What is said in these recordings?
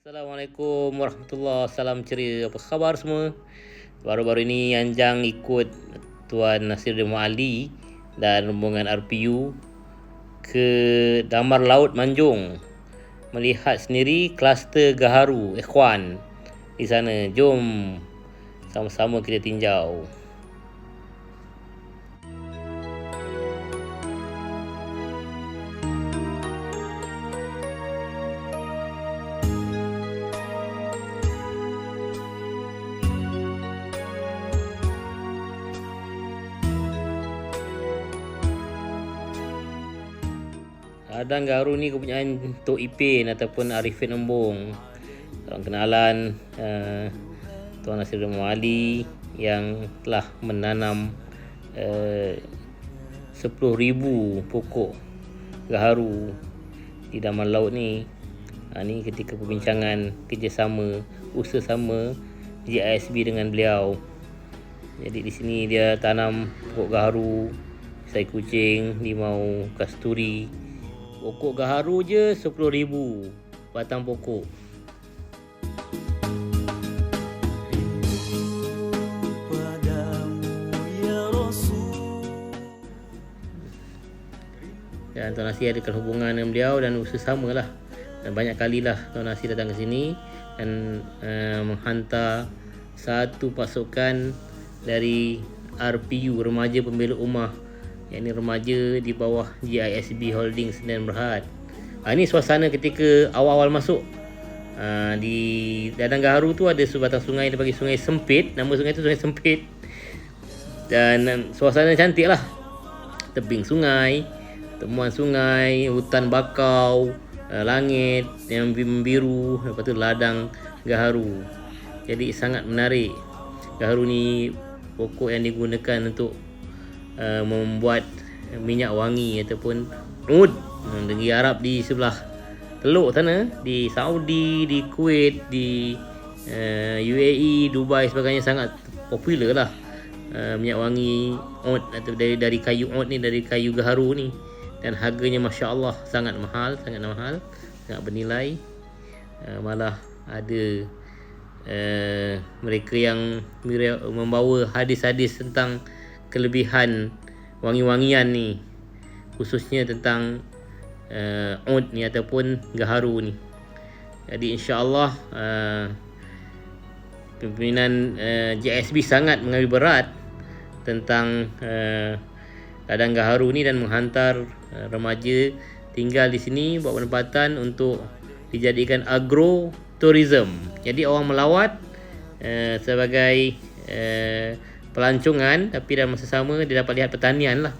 Assalamualaikum warahmatullahi. Salam ceria. Apa khabar semua? Baru-baru ini Anjang ikut Tuan Nasiruddin Ali dan rombongan RPU ke Damar Laut Manjung melihat sendiri kluster Gaharu Ikhwan di sana. Jom sama-sama kita tinjau. Ladang Gaharu ni kepunyaan Tok Ipin ataupun Arifin Embong. Salam kenalan, Tuan Nasiruddin Ali yang telah menanam 10,000 pokok gaharu di Damar Laut ni. Ni ketika perbincangan kerjasama, usaha sama GISB dengan beliau. Jadi di sini dia tanam pokok gaharu, sai kucing, limau kasturi. Pokok gaharu je 10,000 batang pokok. Dan Tuan Nasi adakan hubungan dengan beliau dan usaha sama lah. Dan banyak kali lah Tuan Nasi datang ke sini dan menghantar satu pasukan dari RPU, Remaja Pembela Ummah, yang ini remaja di bawah GISB Holding Sdn Bhd. Ini suasana ketika awal-awal masuk. Di Ladang Gaharu tu ada sebatang sungai, dia panggil Sungai Sempit. Nama sungai tu Sungai Sempit. Dan suasana cantik lah. Tebing sungai, temuan sungai, hutan bakau, langit yang biru, lepas tu ladang gaharu. Jadi sangat menarik. Gaharu ni pokok yang digunakan untuk membuat minyak wangi ataupun oud. Negeri Arab di sebelah Teluk sana, di Saudi, di Kuwait, di UAE, Dubai sebagainya sangat popular lah minyak wangi oud atau dari kayu oud ni, dari kayu gaharu ni. Dan harganya Masya Allah sangat mahal, sangat bernilai. Malah ada mereka yang membawa hadis-hadis tentang kelebihan wangi-wangian ni, khususnya tentang oud ni ataupun gaharu ni. Jadi insya-Allah pimpinan GISB sangat mengambil berat tentang ladang gaharu ni dan menghantar remaja tinggal di sini buat penempatan untuk dijadikan agrotourism. Jadi orang melawat sebagai pelancongan, tapi dalam masa sama dia dapat lihat pertanian lah.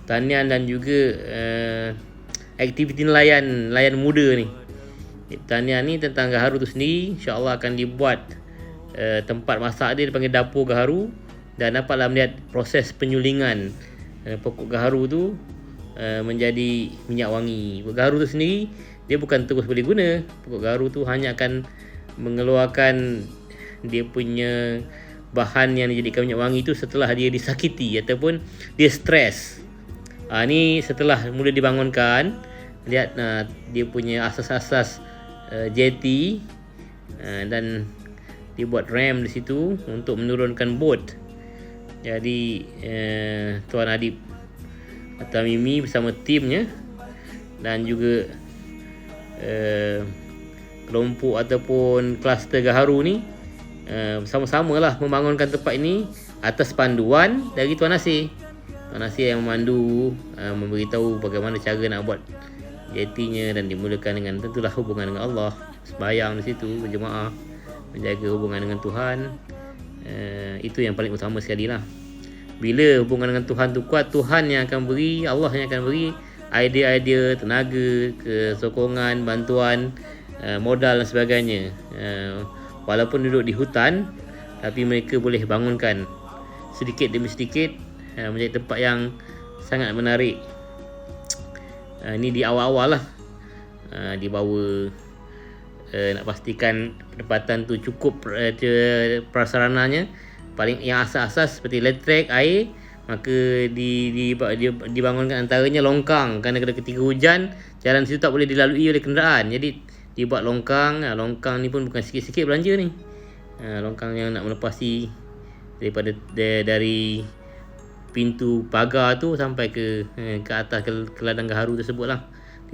Pertanian dan juga aktiviti nelayan muda ni. Pertanian ni tentang gaharu tu sendiri, insya-Allah akan dibuat tempat masak dia dipanggil dapur gaharu, dan dapatlah melihat proses penyulingan pokok gaharu tu menjadi minyak wangi. Pokok gaharu tu sendiri dia bukan terus boleh guna. Pokok gaharu tu hanya akan mengeluarkan dia punya bahan yang dijadikan minyak wangi tu setelah dia disakiti ataupun dia stres. Ni setelah mula dibangunkan, lihat dia punya asas-asas jeti, dan dia buat ram di situ untuk menurunkan bot. Jadi Tuan Adib atau Mimi bersama timnya dan juga kelompok ataupun kluster gaharu ni bersama-sama lah membangunkan tempat ini atas panduan dari Tuan Nasir. Tuan Nasir yang memandu, memberitahu bagaimana cara nak buat jetinya, dan dimulakan dengan tentulah hubungan dengan Allah, sembahyang di situ, berjemaah, menjaga hubungan dengan Tuhan. Itu yang paling utama sekali lah. Bila hubungan dengan Tuhan tu kuat, Tuhan yang akan beri, Allah yang akan beri idea-idea, tenaga, kesokongan, bantuan, modal dan sebagainya. Walaupun duduk di hutan, tapi mereka boleh bangunkan sedikit demi sedikit menjadi tempat yang sangat menarik. Ini di awal-awal lah, dibawa nak pastikan pendapatan tu cukup prasarananya. Paling yang asas-asas seperti elektrik, air, maka dibangunkan antaranya longkang, kerana ketika hujan jalan situ tak boleh dilalui oleh kenderaan. Jadi dibuat longkang. Longkang ni pun bukan sikit-sikit belanja ni. Longkang yang nak melepasi daripada dari pintu pagar tu sampai ke atas ke ladang gaharu tersebut lah,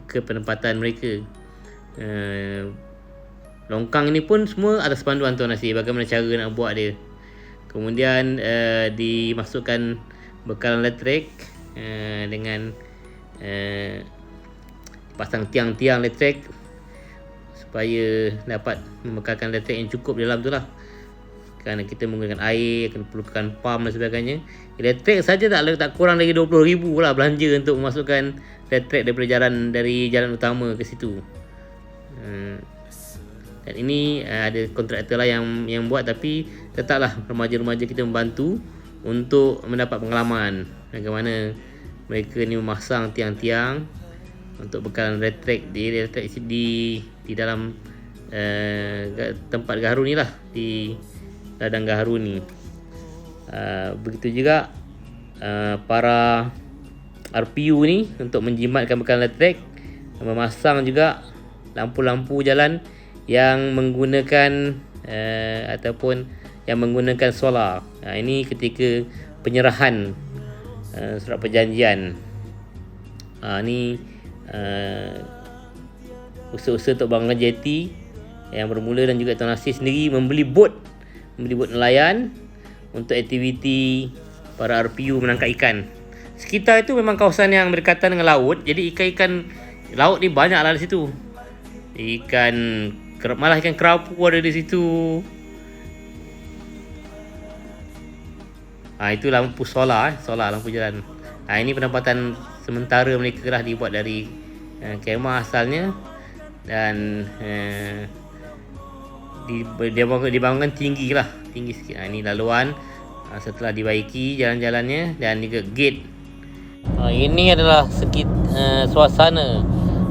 ke penempatan mereka. Longkang ni pun semua atas panduan Tuan Nasir bagaimana cara nak buat dia. Kemudian dimasukkan bekalan elektrik dengan pasang tiang-tiang elektrik supaya dapat membekalkan elektrik yang cukup dalam tu lah. Kerana kita menggunakan air, akan perlukan pam dan sebagainya. Elektrik saja tak kurang lagi 20,000 lah belanja untuk memasukkan elektrik dari jalan utama ke situ. Dan ini ada kontraktor lah yang buat, tapi tetaplah remaja-remaja kita membantu untuk mendapat pengalaman bagaimana mereka ni memasang tiang-tiang untuk bekalan elektrik di dalam tempat gaharu ni lah, di ladang gaharu ni. Begitu juga para RPU ni untuk menjimatkan bekalan elektrik, memasang juga lampu-lampu jalan yang menggunakan ataupun yang menggunakan solar. Ini ketika penyerahan surat perjanjian. Ni usaha-usaha untuk bangun jeti yang bermula, dan juga Tuan Nasir sendiri membeli bot nelayan untuk aktiviti para RPU menangkap ikan. Sekitar itu memang kawasan yang berdekatan dengan laut, jadi ikan-ikan laut ni banyaklah di situ. Malah ikan kerapu ada di situ. Itu lampu solar lampu jalan. Ini pendapatan sementara mereka lah, dibuat dari kemah asalnya, dan dibangunkan tinggi sikit. Ini laluan setelah dibaiki jalan-jalannya dan juga gate. Ini adalah suasana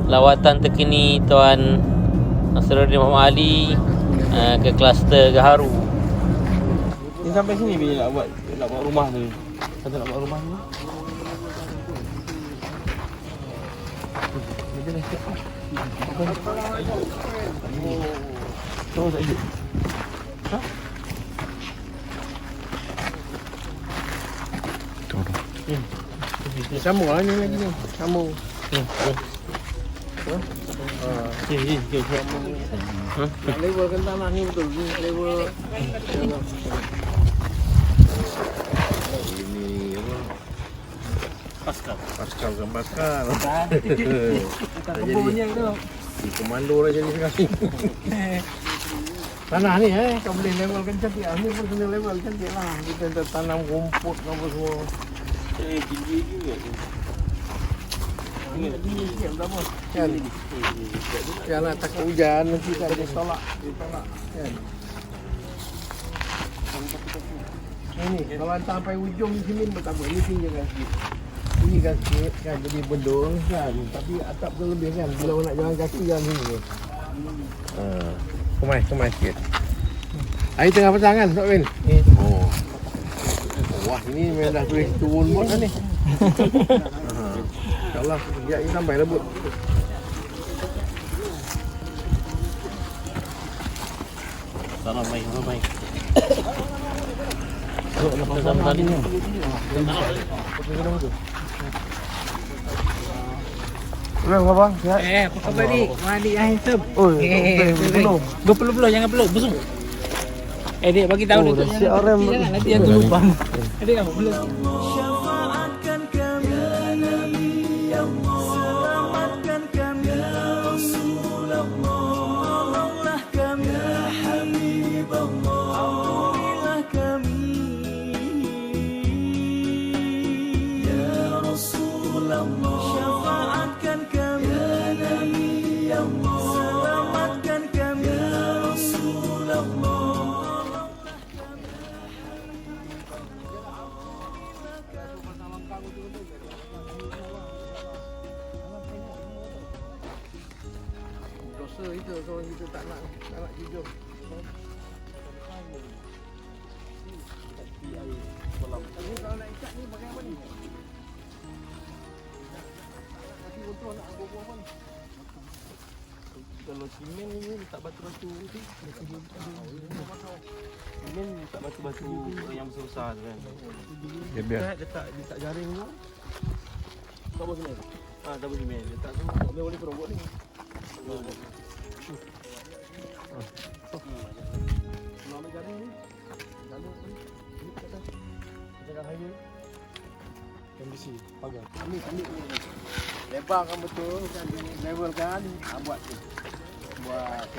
lawatan terkini Tuan Nasruddin Muhammad Ali ke kluster Gaharu. Ni sampai sini bila nak buat rumah tu. Kata nak buat rumah ni. Terus aja. Sambung lah ni lagi ni. Sambung. Levelkan tanah ni betul. Ni level. Ini apa? Paskal. Jadi di komando lah jadi sekarang. Tanah ni kau boleh levelkan cantik lah. Ni pun kena level cantik lah. Kita tanam rumput apa semua. Tinggi juga tu. Tinggi sikit berapa? Kan? Janganlah takut hujan nanti kan dia tolak. Kan? Ini kalau hantar sampai ujung sini tak apa. Ini tinggikan sikit. Ini kan sikit kan jadi bendung kan. Tapi atap tu lebih kan. Bila nak jalan kaki jalan sini. Kemai sikit. Air tengah pasang kan Sok Bin? Oh. Wah ini memang dah boleh turun bot dah ni. InsyaAllah sekejap ni sampai lah bot. Salam baik. Sok nak pasang tadi ni. Belum abang? Apa khabar dik? Adik yang handsome. Belum. Jangan peluk, busuk. Dik bagi tahu dia tu. Nanti yang lupa. Adik kamu belum. Syafaatkan kami ya Nabi Allah, selamatkan kami ya Rasulullah, tolonglah kami ya Habib Allah, ampunilah kami ya Rasulullah. Syafaatkan kami ya Nabi Allah, selamatkan kami ya Rasulullah. Dosa itu kalau kita tak nak jujur. Ini kalau nak ikat ni pakai apa ni? Kaki kontrol nak buang apa ni? kalau simen ni letak batu-batu tu. Simen letak batu-batu yang besar-besar tu kan. Dia biar. Letak jaring tu. Tabur simen. Tabur simen. Letak tu boleh kerobok ni. Kalau ambil jaring ni. Jaring ni. Ini kat atas. Jaga highway. Kondisi pagar. Ambil ni. Lebar kan betul kan, level kan, buat tu. Buat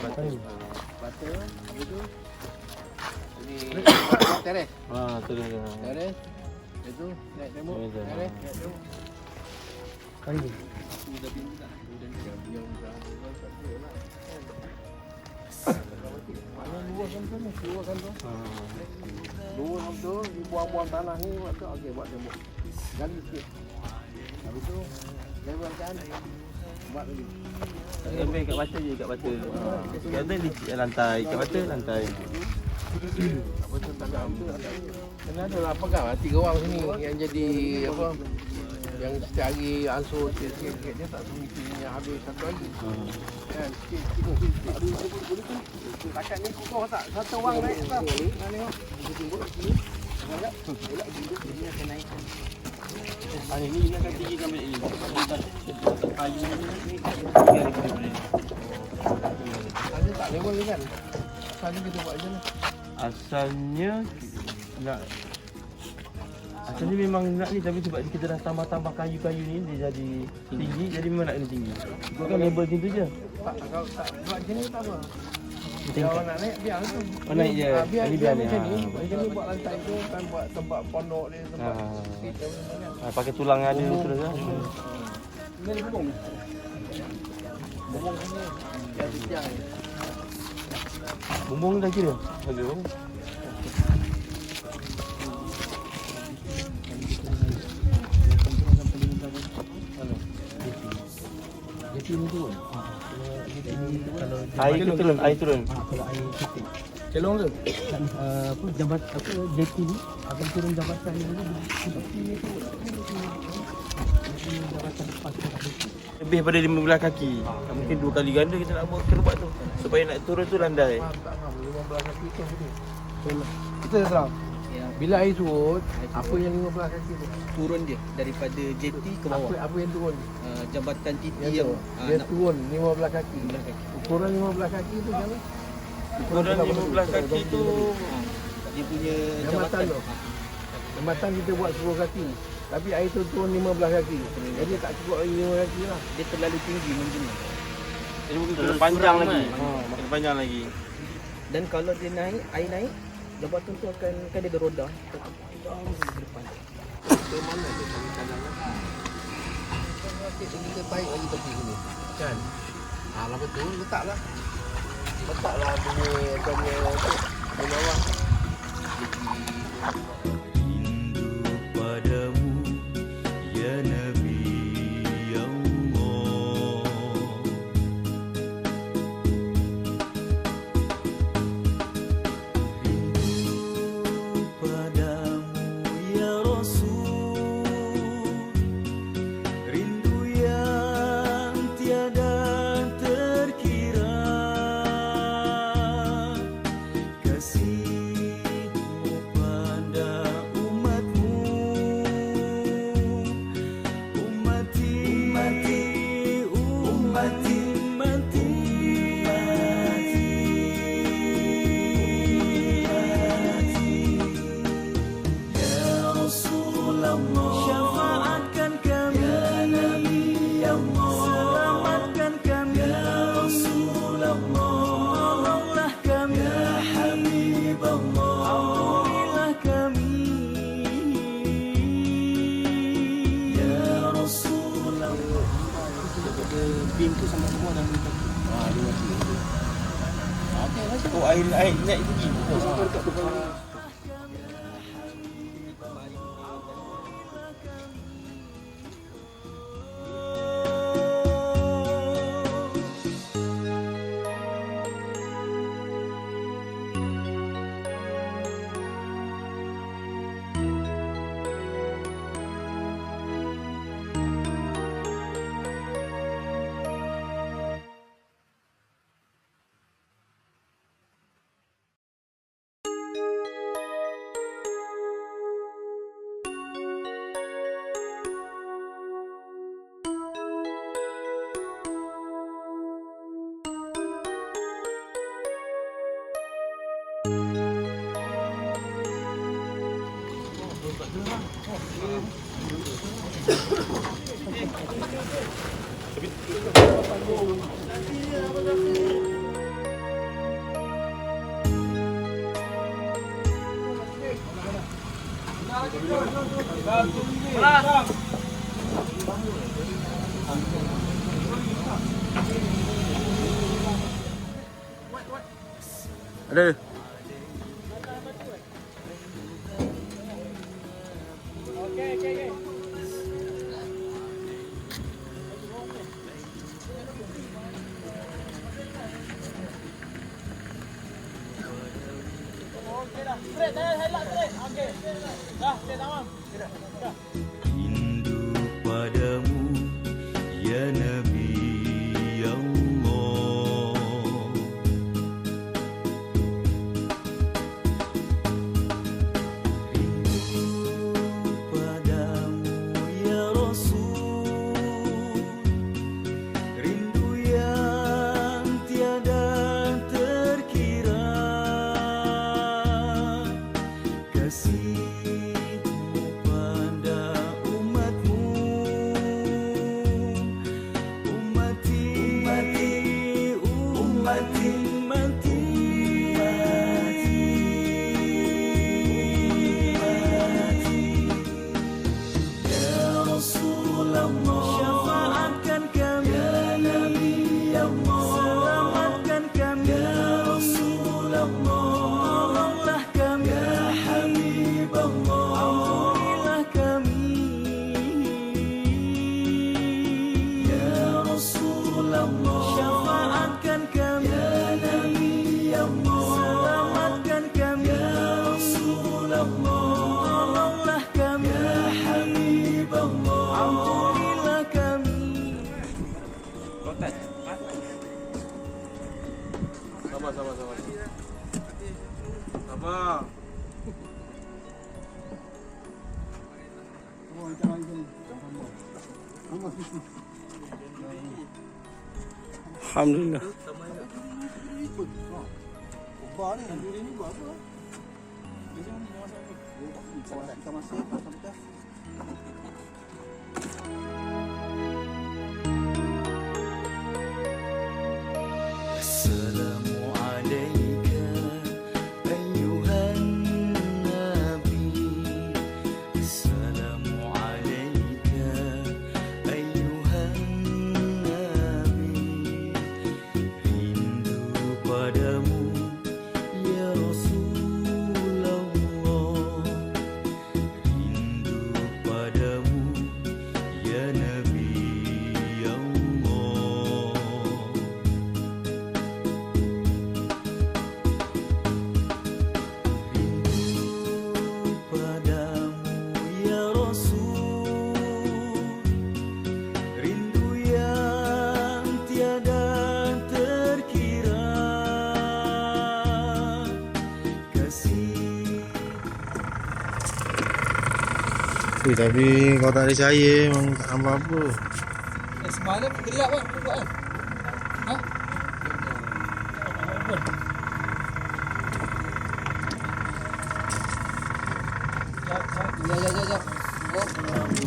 bata, habis tu ini teres. Terus. Teres. Itu naik tembok. Teres, naik tu. Kali. Sudah pintu tak? Sudah diam dah. Mana luaskan tu? Luaskan tu. Luas tu, dibuang-buang tanah ni, waktu okey buat tembok. Gali sikit. Habis tu level kan, buat lagi. Ambil kat bata je, kat bata. Kat bata licik lantai, kat bata lantai. Apa tu tanam tu ada. Kena ada lah pegang lah 3 orang sini yang jadi apa, yang setiap hari ansur sikit-sikit dia tak semestinya habis satu hari. Kan sikit-sikit tak ada boleh tu. Takat ni kokoh tak? Satu orang naik atas. Nak tengok. Tunggu sini. Agak bolak duduk jadi nak naik. Ini akan tinggi sampai ini. Kayu ni. Ada tak level ni kan? Asalnya kita buat macam mana? Asalnya memang nak ni, tapi sebab kita dah tambah-tambah kayu-kayu ni dia jadi tinggi, jadi memang nak kena tinggi. Bukan label macam tu je. Tak, kalau tak buat macam ni tak apa. Kalau nak naik biar tu. Naik je. Biar Ini biar biar ni. macam ni. Macam ni buat lantai tu kan, buat tempat pondok dia, tempat sikit macam mana. Pakai tulang ada terus lah. Ini ni bubung. Bubung sini. Biar tiang ni. Bumbung dah kira. Ada. Air turun. Kalau air titik. Celong tu? Apa jabat apa jeti ni akan turun jabatan ni dulu. Jabatan lepas Lebih pada 15 kaki. Mungkin 2 kali ganda kita nak buat kerubat tu. Supaya nak turun tu landai. Tak faham. 15 kaki tu betul. Kita terang. Bila air surut, apa yang 15 kaki tu? turun dia daripada jeti ke bawah. Apa yang turun? Jambatan titi Yang yang tu. Dia turun 15 kaki. Ukuran 15 kaki tu macam mana? Ukuran 15 kaki tu dia punya Jambatan tu. Jambatan kita buat 10 kaki. Tapi air tu turun 15 kaki. Jadi tak cukup lagi 5 kaki lah. dia terlalu tinggi mungkin. jadi mungkin kena panjang lagi. Kena panjang lagi. Dan kalau dia naik, air naik, jambatan tu akan kan dia ada roda. Ke depan. Ke mana tu kadang-kadang lah. Kita tarik lagi tepi sini. Kan? Lah betul, letaklah. Letaklah punya tu. Di bawah. Rindu padamu ya Nabi Allah. Rindu padamu ya Rasul. Rindu yang tiada terkira. Kasihmu pada umatmu. Ummati, ummati, ummati, ummati, ya Rasulullah, syafaatkan kami ya Nabi Allah, selamatkan kami ya Rasulullah, tolonglah kami ya Habib Allah, ampunilah kami ya Rasulullah. Bim tu sama semua dalam Oh, air naik tinggi. Sampai dekat depan Ada. Rindu padamu ya Nabi Allah. Rindu padamu ya Rasul. Rindu yang tiada terkira. Kasihmu pada umatmu, ummati, ummati, ummati, ya Rasulullah, syafaatkan kami ya Nabi Allah, selamatkan kami ya Rasulullah, tolonglah kami ya Habib Allah, ampunilah kami ya Rasulullah, syafaatkan kami ya Nabi Allah, selamatkan kami ya Rasulullah, tolonglah kami ya Habib Allah, ampunilah kami. Sabar. Alhamdulillah. Assalamu alayka ayyuhan nabi. Assalamu alayka ayyuhan nabi. Rindu padamu ya Rasulullah. Rindu padamu ya Nabi Allah. Padamu ya Rasul, rindu yang tiada terkira. Kasih Tapi kau tak percaya memang tak nampak apa. Semalam gelap kan? Buat kan? Ha?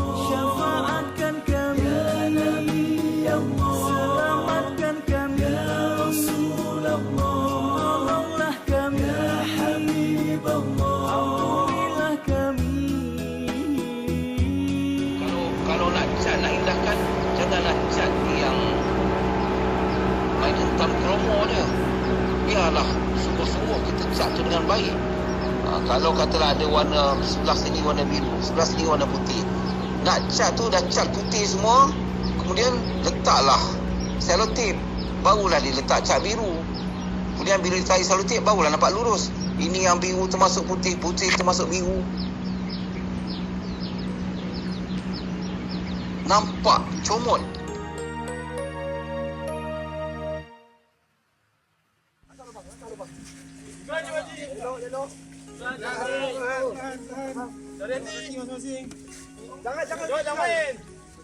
syafaatkan kami ya Nabi Allah, selamatkan kami ya Rasulullah, tolonglah kami ya Habib Allah, ampunilah kami. Kalau nak cat, nak indahkan, janganlah cat yang main hentam kromo dia. Biarlah sungguh-sungguh kita cat tu dengan baik. Kalau katalah ada warna sebelah sini warna biru, sebelah sini warna putih, nak cat tu dah cat putih semua, kemudian letaklah selotip, barulah dia letak cat biru. Kemudian bila ditarik selotip, barulah nampak lurus. Ini yang biru termasuk putih, putih termasuk biru. Nampak comot. Jangan main.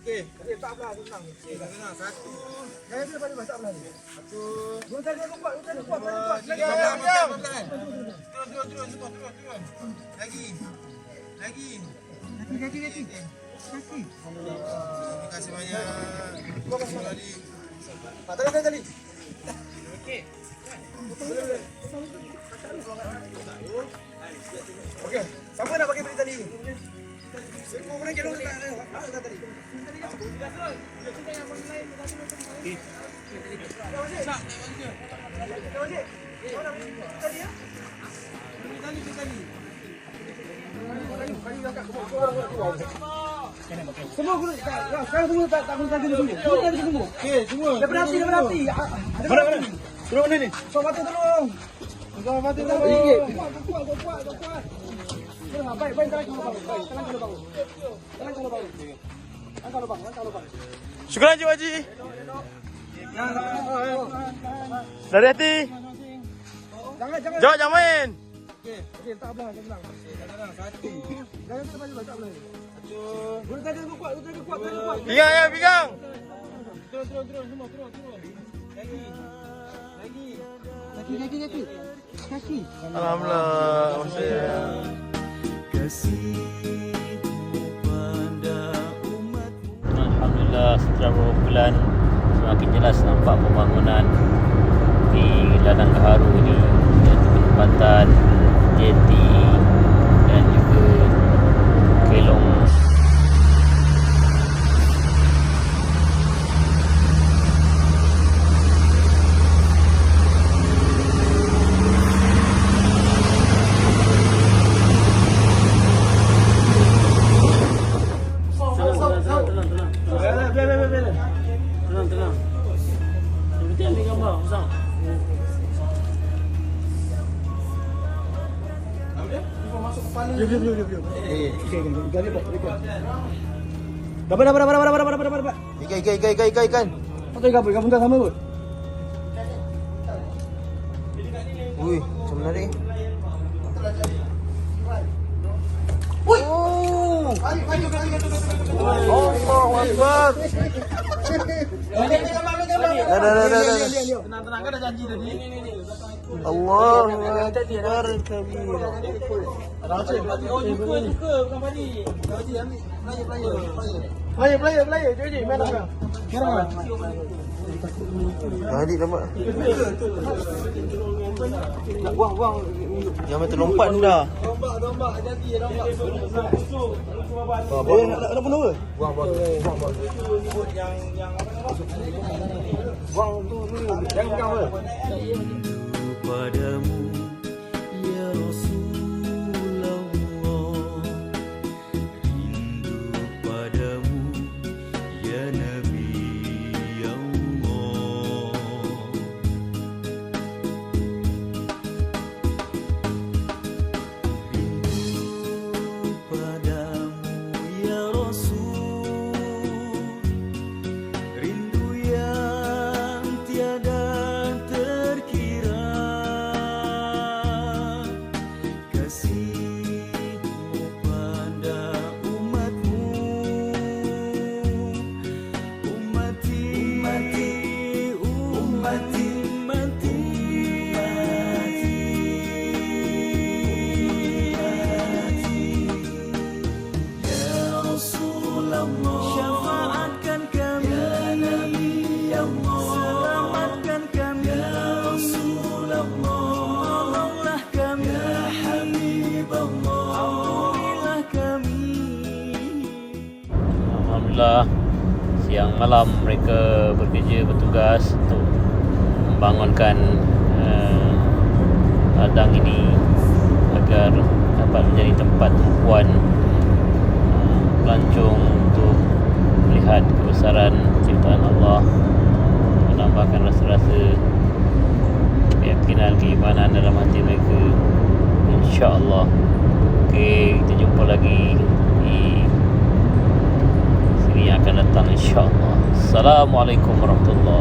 Okey. Tak belah senang. Senang satu. Saya bila pada masak belah ni. Satu. Dua tadi kuat, dua tadi kuat. Tiga. Syukran Cik Haji. Dari hati. Jangan main. Pegang ya, pegang. Alhamdulillah. Alhamdulillah, setelah beberapa bulan semakin jelas nampak pembangunan di Ladang Gaharu ini, iaitu penempatan jeti dan juga kelong. Tenang. Yang penting ambil gambar, Usang. Dapat. Ikan. Ikan pun tak sama pun. Ui, macam mana ni? Allahu Akbar. Tenang, kan dah janji tadi. Allahu Akbar kabir. Player. Jom. Mana orang? Adik nampak. Nak buang. Jangan terlompat tu dah. Lompat. Hati-hati lompat. Nak bunuh ke? Buang. Yang buang tu dulu. Jangan pegang apa. Padamu ya Rasulullah, rindu padamu ya Nabi Allah, rindu padamu ya Rasul, rindu yang tiada syafaatkan kami ya Nabi Allah, selamatkan kami ya Rasulullah, tolonglah kami ya Habibullah, ampunilah kami. Alhamdulillah, siang malam mereka bekerja bertugas untuk membangunkan ladang ini agar dapat menjadi tempat tumpuan pelancong untuk melihat kebesaran ciptaan Allah, menambahkan rasa-rasa keyakinan, keimanan dalam hati mereka, insya-Allah. Okey, kita jumpa lagi di sini yang akan datang, insya-Allah. Assalamualaikum warahmatullahi